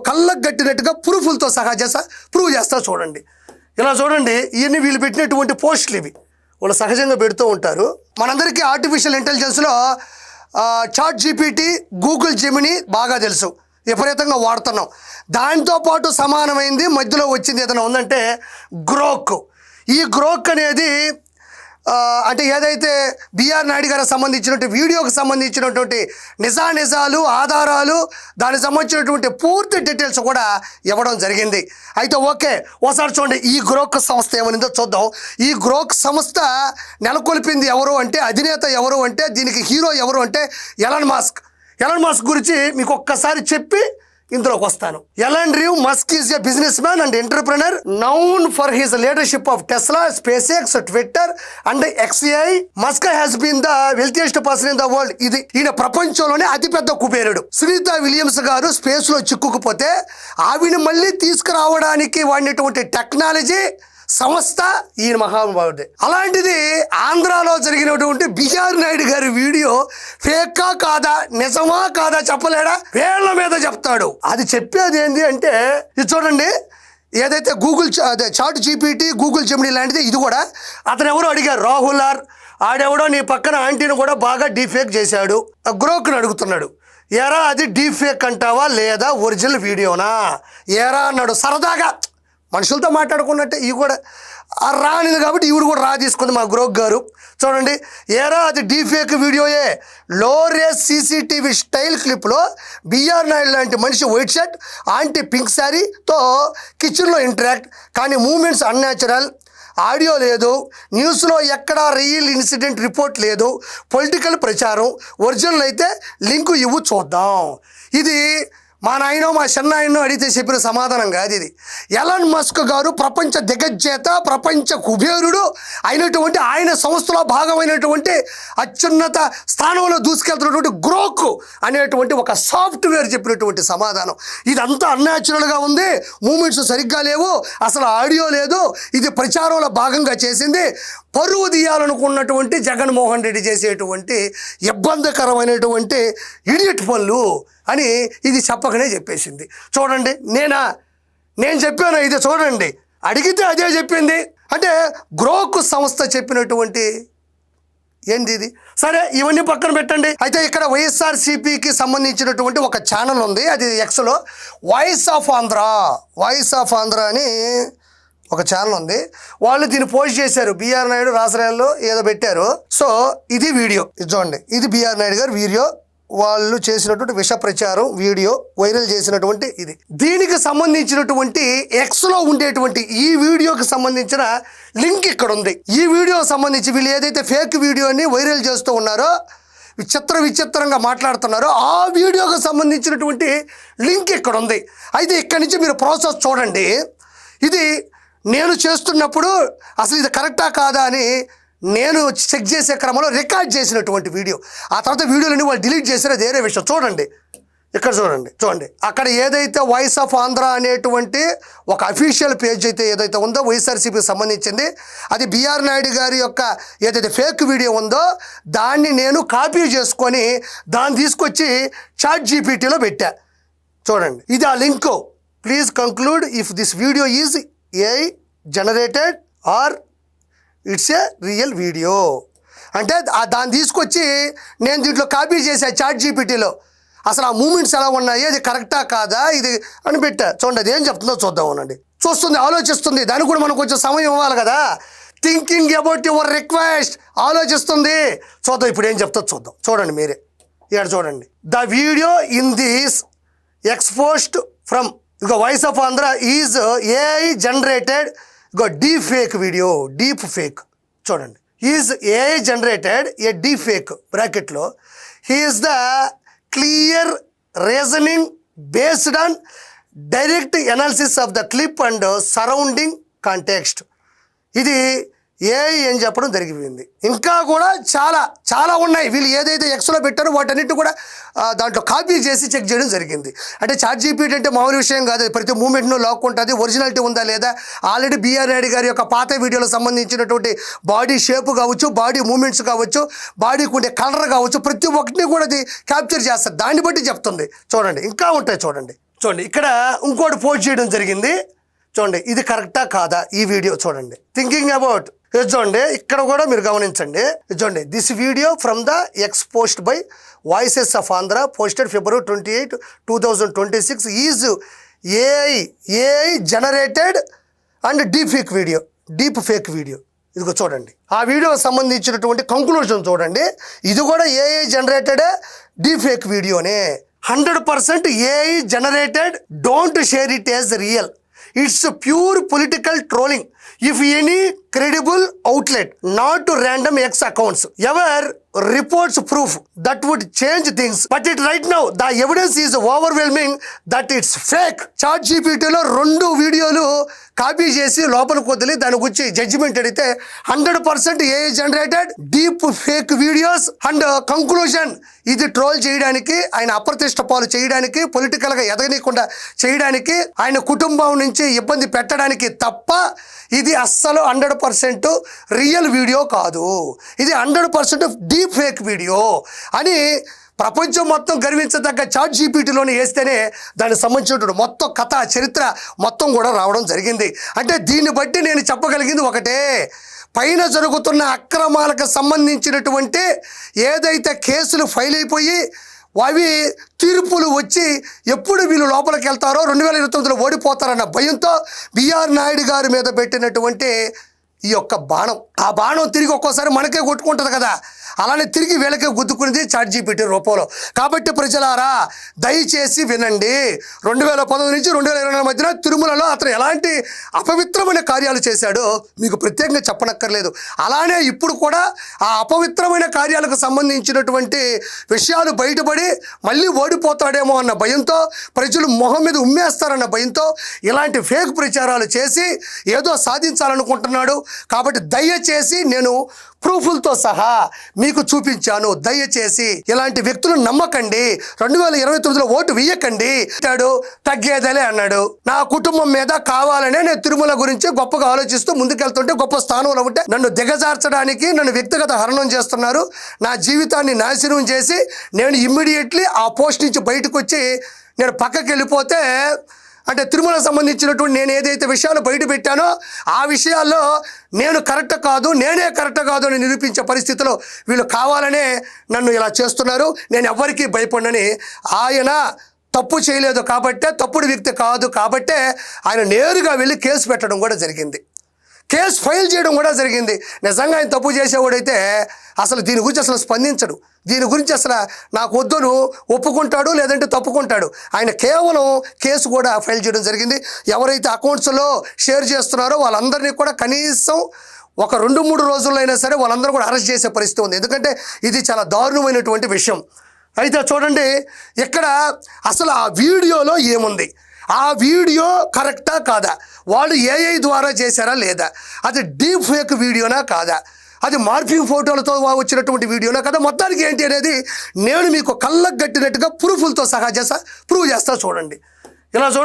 కళ్ళకు గట్టినట్టుగా ప్రూఫ్లతో సహా ప్రూవ్ చేస్తా చూడండి. ఇలా చూడండి, ఇవన్నీ వీళ్ళు పెట్టినటువంటి పోస్టులు ఇవి వాళ్ళు సహజంగా పెడుతూ ఉంటారు. మనందరికీ ఆర్టిఫిషియల్ ఇంటెలిజెన్స్లో చాట్ జీపీటీ, గూగుల్ జెమినీ బాగా తెలుసు, విపరీతంగా వాడుతున్నాం. దాంతోపాటు సమానమైంది మధ్యలో వచ్చింది ఏదైనా ఉందంటే గ్రోక్. ఈ గ్రోక్ అనేది అంటే ఏదైతే బిఆర్ నాయుడు గారికి సంబంధించినటువంటి వీడియోకి సంబంధించినటువంటి నిజాలు ఆధారాలు దానికి సంబంధించినటువంటి పూర్తి డీటెయిల్స్ కూడా ఇవ్వడం జరిగింది. అయితే ఓకే, ఒకసారి చూడండి ఈ గ్రోక్ సంస్థ ఏమనిందో చూద్దాం. ఈ గ్రోక్ సంస్థ నెలకొల్పింది ఎవరు అంటే, అధినేత ఎవరు అంటే, దీనికి హీరో ఎవరు అంటే ఎలాన్ మస్క్ గురించి మీకు ఒక్కసారి చెప్పి ఇందులోకి వస్తాను. Elon Musk is a business man and entrepreneur known for his leadership of Tesla, Space X, Twitter and XAI. Musk has been the wealthiest person in the world. ఇది ఈయన ప్రపంచంలోనే అతిపెద్ద కుబేరుడు. సునీతా విలియమ్స్ గారు స్పేస్ లో చిక్కుకుపోతే ఆవిని మళ్ళీ తీసుకురావడానికి వాడినటువంటి టెక్నాలజీ సంస్థ ఈయన మహానుభావుడే. అలాంటిది ఆంధ్రాలో జరిగినటువంటి బిఆర్ నాయుడు గారి వీడియో ఫేకా కాదా, నిజమా కాదా చెప్పలేడా, వేళ్ల మీద చెప్తాడు. అది చెప్పేది ఏంటి అంటే ఇది చూడండి, ఏదైతే చాట్ జీపీటీ, గూగుల్ జెమినీ లాంటిది ఇది కూడా. అతను ఎవరో అడిగారు, రాహుల్ ఆడెవడో నీ పక్కన ఆంటీని కూడా బాగా డీఫేక్ చేశాడు. గ్రోక్ని అడుగుతున్నాడు, ఏరా అది డీఫేక్ అంటావా లేదా ఒరిజినల్ వీడియోనా ఏరా అన్నాడు. సరదాగా మనుషులతో మాట్లాడుకున్నట్టే ఇవి కూడా రానిది కాబట్టి ఈవిడ కూడా తీసుకుంది మా గ్రోక్ గారు. చూడండి, ఏరా అది డీఫేక్ వీడియోయే. లో రేస్ CCTV స్టైల్ క్లిప్లో బిఆర్ నాయుడు లాంటి మనిషి వైట్ షర్ట్, ఆంటీ పింక్ శారీతో కిచెన్లో ఇంటరాక్ట్, కానీ మూమెంట్స్ అన్యాచురల్, ఆడియో లేదు, న్యూస్లో ఎక్కడా రియల్ ఇన్సిడెంట్ రిపోర్ట్ లేదు, పొలిటికల్ ప్రచారం, ఒరిజినల్ అయితే లింకు ఇవ్వు చూద్దాం. ఇది మా నాయనో మా చిన్నాయనో అడిగితే చెప్పిన సమాధానం కాదు ఇది. ఎలాన్ మస్క్ గారు ప్రపంచ దిగ్గజేత, ప్రపంచ కుబేరుడు అయినటువంటి ఆయన సంస్థలో భాగమైనటువంటి అత్యున్నత స్థానంలో దూసుకెళ్తున్నటువంటి గ్రోక్ అనేటువంటి ఒక సాఫ్ట్వేర్ చెప్పినటువంటి సమాధానం. ఇదంతా అన్యాచురల్గా ఉంది, మూమెంట్స్ సరిగ్గా లేవు, అసలు ఆడియో లేదు, ఇది ప్రచారంలో భాగంగా చేసింది, పరువు తీయాలనుకున్నటువంటి జగన్మోహన్ రెడ్డి చేసేటువంటి ఇబ్బందికరమైనటువంటి ఇడియట్ పనులు అని ఇది చెప్పకనే చెప్పేసింది. చూడండి, నేను చెప్పాను ఇది చూడండి, అడిగితే అదే చెప్పింది. అంటే గ్రోక్ సంస్థ చెప్పినటువంటి ఏంది ఇది. సరే, ఇవన్నీ పక్కన పెట్టండి. అయితే ఇక్కడ వైఎస్ఆర్సీపీకి సంబంధించినటువంటి ఒక ఛానల్ ఉంది, అది ఎక్స్లో వాయిస్ ఆఫ్ ఆంధ్ర అని ఒక ఛానల్ ఉంది. వాళ్ళు దీన్ని పోస్ట్ చేశారు, బిఆర్ నాయుడు రాసరాయల్లో ఏదో పెట్టారు. సో ఇది వీడియో, ఇది చూడండి, ఇది బిఆర్ నాయుడు గారు వీడియో, వాళ్ళు చేసినటువంటి విష ప్రచారం వీడియో వైరల్ చేసినటువంటి ఇది. దీనికి సంబంధించినటువంటి ఎక్స్లో ఉండేటువంటి ఈ వీడియోకి సంబంధించిన లింక్ ఇక్కడ ఉంది. ఈ వీడియోకి సంబంధించి వీళ్ళు ఏదైతే ఫేక్ వీడియోని వైరల్ చేస్తూ ఉన్నారో, విచిత్రంగా మాట్లాడుతున్నారో, ఆ వీడియోకి సంబంధించినటువంటి లింక్ ఇక్కడ ఉంది. అయితే ఇక్కడి నుంచి మీరు ప్రాసెస్ చూడండి. ఇది నేను చేస్తున్నప్పుడు అసలు ఇది కరెక్టా కాదా అని నేను చెక్ చేసే క్రమంలో రికార్డ్ చేసినటువంటి వీడియో. ఆ తర్వాత వీడియోలని వాళ్ళు డిలీట్ చేసారో వేరే విషయం. చూడండి, ఇక్కడ చూడండి, అక్కడ ఏదైతే వాయిస్ ఆఫ్ ఆంధ్ర అనేటువంటి ఒక అఫీషియల్ పేజ్ అయితే ఏదైతే ఉందో వైఎస్ఆర్సీపీకి సంబంధించింది, అది బిఆర్ నాయుడు గారి యొక్క ఏదైతే ఫేక్ వీడియో ఉందో దాన్ని నేను కాపీ చేసుకొని దాన్ని తీసుకొచ్చి చాట్ జీపీటీలో పెట్టా. చూడండి, ఇది ఆ link. Please conclude if this video is AI generated or it's a real video అంటే దాన్ని తీసుకొచ్చి నేను దీంట్లో కాపీ చేసా చాట్ జీపీటీలో. అసలు ఆ మూమెంట్స్ ఎలా ఉన్నాయి, అది కరెక్టా కాదా ఇది అని పెట్టా. చూడండి, అది ఏం చెప్తుందో చూద్దాం. అనండి, చూస్తుంది, ఆలోచిస్తుంది. దానికి కూడా మనకు కొంచెం సమయం ఇవ్వాలి కదా. థింకింగ్ అబౌట్ యువర్ రిక్వెస్ట్, ఆలోచిస్తుంది. చూద్దాం ఇప్పుడు ఏం చెప్తుందో చూద్దాం. చూడండి మీరే, ఇక్కడ చూడండి. The video in this exposed from voice of Andhra is AI generated deep fake video. Deep fake చూడండి, is AI generated a deep fake బ్రాకెట్లో he is the clear reasoning based on direct analysis of the clip and surrounding context. ఇది AI అని చెప్పడం జరిగిపోయింది. ఇంకా కూడా చాలా ఉన్నాయి. వీళ్ళు ఏదైతే ఎక్స్లో పెట్టారో వాటన్నిటి కూడా దాంట్లో కాపీ చేసి చెక్ చేయడం జరిగింది. అంటే చాట్ జీపీటీ అంటే మామూలు విషయం కాదు, ప్రతి మూమెంట్ను లాక్కుంటుంది, ఒరిజినాలిటీ ఉందా లేదా. ఆల్రెడీ బిఆర్ నాయుడు గారి యొక్క పాత వీడియోలకు సంబంధించినటువంటి బాడీ షేప్ కావచ్చు, బాడీ మూమెంట్స్ కావచ్చు, బాడీకి ఉండే కలర్ కావచ్చు, ప్రతి ఒక్కటిని కూడా అది క్యాప్చర్ చేస్తుంది. దాన్ని బట్టి చెప్తుంది. చూడండి, ఇంకా ఉంటాయి చూడండి. చూడండి ఇక్కడ ఇంకోటి పోస్ట్ చేయడం జరిగింది. చూడండి ఇది కరెక్టా కాదా ఈ వీడియో చూడండి. థింకింగ్ అబౌట్ ఇది చూడండి, ఇక్కడ కూడా మీరు గమనించండి. చూడండి, this video from the X post by voices of Andhra posted February 28, 2026 is AI generated and deep fake video. ఇదిగో చూడండి, ఆ వీడియోకి సంబంధించినటువంటి కంక్లూజన్ చూడండి. ఇది కూడా ఏఐ జనరేటెడ్ డీప్ ఫేక్ వీడియోనే. 100% AI generated. Don't share it as real. It's pure political trolling. If any credible outlet, not to random X accounts, ever reports proof that would change things, but it right now the evidence is overwhelming that it's fake. ChatGPTలో 2 వీడియోలు copy చేసి లోపలికి వదిలి దాని గురించి judgement అడిగితే 100% AI generated deep fake videos. And conclusion, ఇది troll చేయడానికి, ఆయన అప్రతిష్ట పాలు చేయడానికి, పొలిటికల్గా ఎదగనీయకుండా చేయడానికి, ఆయన కుటుంబం నుంచి ఇబ్బంది పెట్టడానికి తప్ప ఇది అస్సలు 100% రియల్ వీడియో కాదు. ఇది 100% డీప్ ఫేక్ వీడియో అని ప్రపంచం మొత్తం గర్వించదగ్గ ChatGPTలోనే వేస్తేనే దానికి సంబంధించినటువంటి మొత్తం కథ చరిత్ర మొత్తం కూడా రావడం జరిగింది. అంటే దీన్ని బట్టి నేను చెప్పగలిగింది ఒకటే, పైన జరుగుతున్న అక్రమాలకు సంబంధించినటువంటి ఏదైతే కేసులు ఫైల్ అయిపోయి అవి తీర్పులు వచ్చి ఎప్పుడు వీళ్ళు లోపలికి వెళ్తారో 2029లో ఓడిపోతారన్న భయంతో బిఆర్ నాయుడు గారి మీద పెట్టినటువంటి ఈ యొక్క బాణం, ఆ బాణం తిరిగి ఒక్కోసారి మనకే కొట్టుకుంటుంది కదా, అలానే తిరిగి వీళ్ళకే గుద్దుకునేది ChatGPT రూపంలో. కాబట్టి ప్రజలారా దయచేసి వినండి. 2019 నుంచి 2024 మధ్యన తిరుమలలో అతను ఎలాంటి అపవిత్రమైన కార్యాలు చేశాడో మీకు ప్రత్యేకంగా చెప్పనక్కర్లేదు. అలానే ఇప్పుడు కూడా ఆ అపవిత్రమైన కార్యాలకు సంబంధించినటువంటి విషయాలు బయటపడి మళ్ళీ ఓడిపోతాడేమో అన్న భయంతో, ప్రజలు మొహం మీద ఉమ్మేస్తారన్న భయంతో ఇలాంటి ఫేక్ ప్రచారాలు చేసి ఏదో సాధించాలనుకుంటున్నాడు. కాబట్టి దయచేసి నేను ప్రూఫ్లతో సహా మీకు చూపించాను. దయచేసి ఇలాంటి వ్యక్తులు నమ్మకండి. 2029లో ఓటు వేయకండి. తగ్గేదలే అన్నాడు. నా కుటుంబం మీద కావాలనే నేను తిరుమల గురించి గొప్పగా ఆలోచిస్తూ ముందుకెళ్తుంటే గొప్ప స్థానంలో ఉంటే నన్ను దిగజార్చడానికి, నన్ను వ్యక్తిగత హరణం చేస్తున్నారు. నా జీవితాన్ని నాశనం చేసి నేను ఇమ్మీడియట్లీ ఆ పోస్ట్ నుంచి బయటకు వచ్చి నేను పక్కకి వెళ్ళిపోతే, అంటే తిరుమలకు సంబంధించినటువంటి నేను ఏదైతే విషయాలు బయట పెట్టానో ఆ విషయాల్లో నేను కరెక్ట్ కాదు, నేనే కరెక్ట్ కాదు అని నిరూపించే పరిస్థితిలో వీళ్ళు కావాలనే నన్ను ఇలా చేస్తున్నారు. నేను ఎవరికీ భయపడనని, ఆయన తప్పు చేయలేదు కాబట్టే, తప్పుడు వ్యక్తి కాదు కాబట్టే ఆయన నేరుగా వెళ్ళి కేసు పెట్టడం కూడా జరిగింది, కేసు ఫైల్ చేయడం కూడా జరిగింది. నిజంగా ఆయన తప్పు చేసేవాడైతే అసలు దీని గురించి అసలు స్పందించడు, దీని గురించి అసలు నాకు వద్దును ఒప్పుకుంటాడు, లేదంటే తప్పుకుంటాడు. ఆయన కేవలం కేసు కూడా ఫైల్ చేయడం జరిగింది. ఎవరైతే అకౌంట్స్లో షేర్ చేస్తున్నారో వాళ్ళందరినీ కూడా కనీసం ఒక 2-3 రోజుల్లో అయినా సరే వాళ్ళందరూ కూడా అరెస్ట్ చేసే పరిస్థితి ఉంది. ఎందుకంటే ఇది చాలా దారుణమైనటువంటి విషయం. అయితే చూడండి, ఇక్కడ అసలు ఆ వీడియోలో ఏముంది, ఆ వీడియో కరెక్టా కాదా, వాళ్ళు ఏఐ ద్వారా చేశారా లేదా, అది డీప్ ఫేక్ వీడియోనా కాదా, అది మార్ఫింగ్ ఫోటోలతో వచ్చినటువంటి వీడియోనా కదా, మొత్తానికి ఏంటి అనేది నేను మీకు కళ్ళకు గట్టినట్టుగా ప్రూఫ్లతో సహా ప్రూవ్ చేస్తా. చూడండి, ఇలా చూడండి.